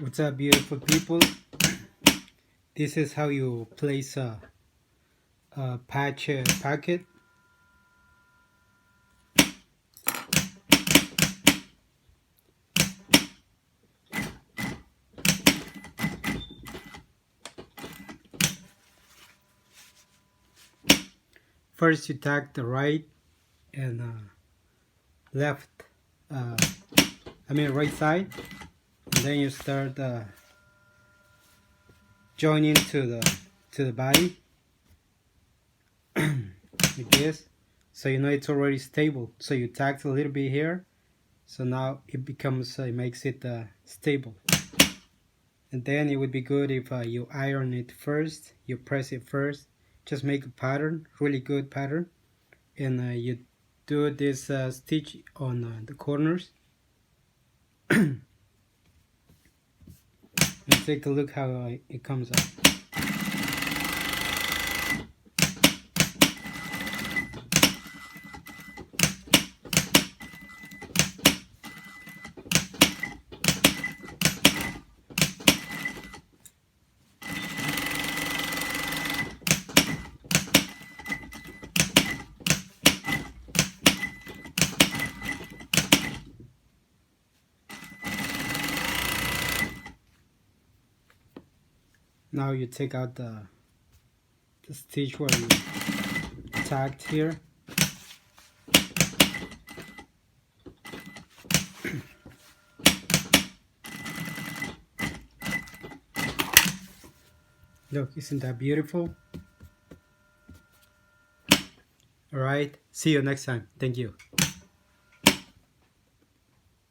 What's up, beautiful people? This is how you place a patch packet. First, you tag the right and left. Right side, and then you start joining to the body like this. So you know it's already stable. So you tag a little bit here. So now it becomes it makes it stable. And then it would be good if you iron it first. You press it first. Just make a pattern, really good pattern, and you do this stitch on the corners. Let's take a look how it comes out. Now you take out the stitch where you tagged here. Look, isn't that beautiful? Alright, see you next time. Thank you.